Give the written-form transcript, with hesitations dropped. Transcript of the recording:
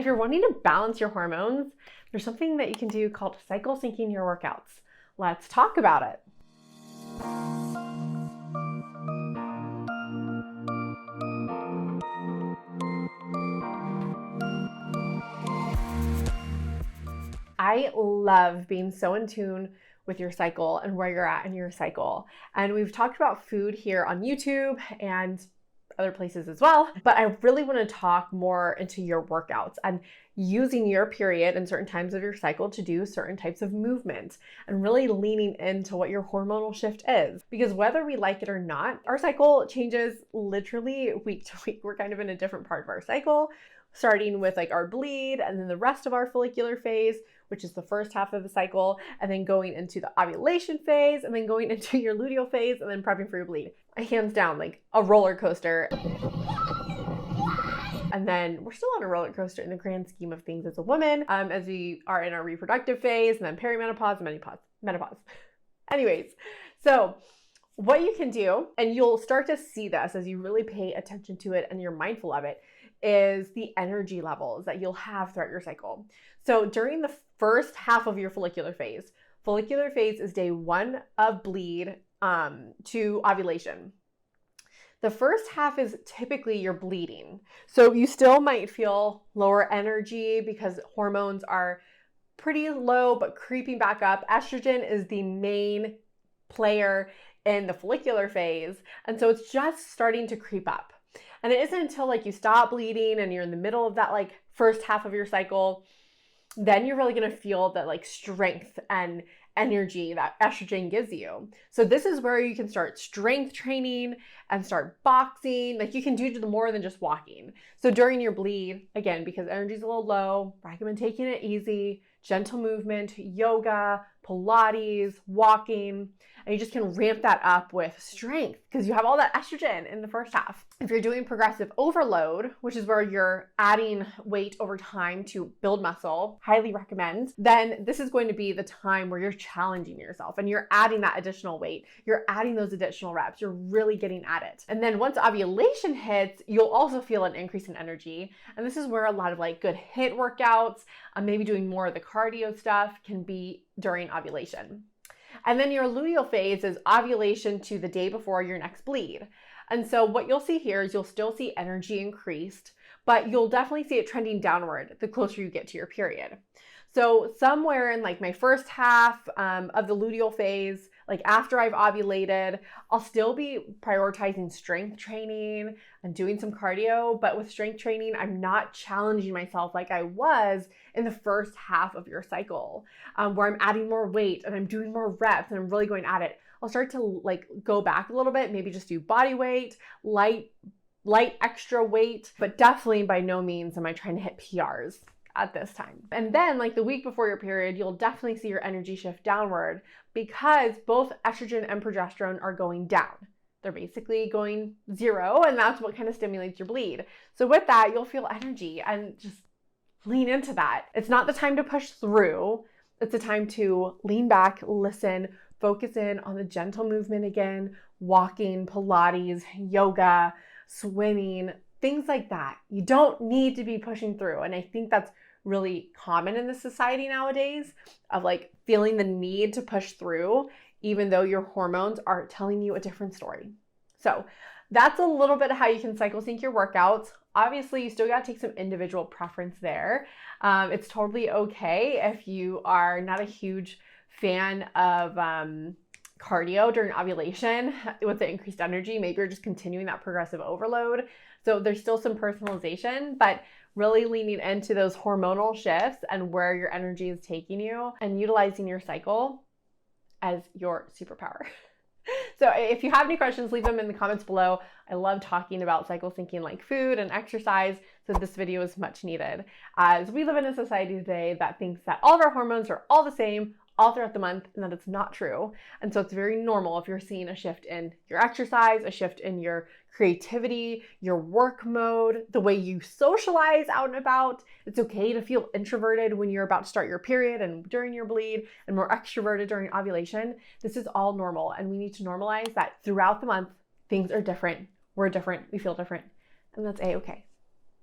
if you're wanting to balance your hormones, there's something that you can do called cycle syncing your workouts. Let's talk about it. I love being so in tune with your cycle and where you're at in your cycle. And we've talked about food here on YouTube and other places as well, but I really want to talk more into your workouts and using your period and certain times of your cycle to do certain types of movement and really leaning into what your hormonal shift is. Because whether we like it or not, our cycle changes literally week to week. We're kind of in a different part of our cycle, starting with like our bleed and then the rest of our follicular phase, which is the first half of the cycle, and then going into the ovulation phase, and then going into your luteal phase, and then prepping for your bleed. Hands down, like a roller coaster. And then we're still on a roller coaster in the grand scheme of things as a woman, as we are in our reproductive phase, and then perimenopause, menopause. Anyways, so what you can do, and you'll start to see this as you really pay attention to it and you're mindful of it, is the energy levels that you'll have throughout your cycle. So during the first half of your follicular phase is day 1 of bleed to ovulation. The first half is typically you're bleeding. So you still might feel lower energy because hormones are pretty low, but creeping back up. Estrogen is the main player in the follicular phase. And so it's just starting to creep up. And it isn't until like you stop bleeding and you're in the middle of that like first half of your cycle, then you're really going to feel that like strength and energy that estrogen gives you. So this is where you can start strength training and start boxing. Like you can do more than just walking. So during your bleed, again, because energy is a little low, recommend taking it easy, gentle movement, yoga, Pilates, walking, and you just can ramp that up with strength because you have all that estrogen in the first half. If you're doing progressive overload, which is where you're adding weight over time to build muscle, highly recommend, then this is going to be the time where you're challenging yourself and you're adding that additional weight. You're adding those additional reps. You're really getting at it. And then once ovulation hits, you'll also feel an increase in energy. And this is where a lot of like good HIIT workouts, maybe doing more of the cardio stuff can be during ovulation. And then your luteal phase is ovulation to the day before your next bleed. And so what you'll see here is you'll still see energy increased, but you'll definitely see it trending downward the closer you get to your period. So somewhere in like my first half of the luteal phase, like after I've ovulated, I'll still be prioritizing strength training and doing some cardio, but with strength training, I'm not challenging myself like I was in the first half of your cycle, where I'm adding more weight and I'm doing more reps and I'm really going at it. I'll start to like go back a little bit, maybe just do body weight, light extra weight, but definitely by no means am I trying to hit PRs at this time. And then like the week before your period, you'll definitely see your energy shift downward because both estrogen and progesterone are going down. They're basically going zero, and that's what kind of stimulates your bleed. So with that, you'll feel energy and just lean into that. It's not the time to push through. It's a time to lean back, listen, focus in on the gentle movement again, walking, Pilates, yoga, swimming, things like that. You don't need to be pushing through. And I think that's really common in the society nowadays of like feeling the need to push through, even though your hormones are telling you a different story. So that's a little bit of how you can cycle sync your workouts. Obviously, you still got to take some individual preference there. It's totally okay if you are not a huge fan of cardio during ovulation with the increased energy. Maybe you're just continuing that progressive overload. So there's still some personalization, but really leaning into those hormonal shifts and where your energy is taking you and utilizing your cycle as your superpower. So if you have any questions, leave them in the comments below. I love talking about cycle syncing like food and exercise, so this video is much needed. As we live in a society today that thinks that all of our hormones are all the same all throughout the month, and that it's not true. And so it's very normal if you're seeing a shift in your exercise, a shift in your creativity, your work mode, the way you socialize out and about. It's okay to feel introverted when you're about to start your period and during your bleed, and more extroverted during ovulation. This is all normal, and we need to normalize that throughout the month, things are different, we're different, we feel different, and that's A-okay.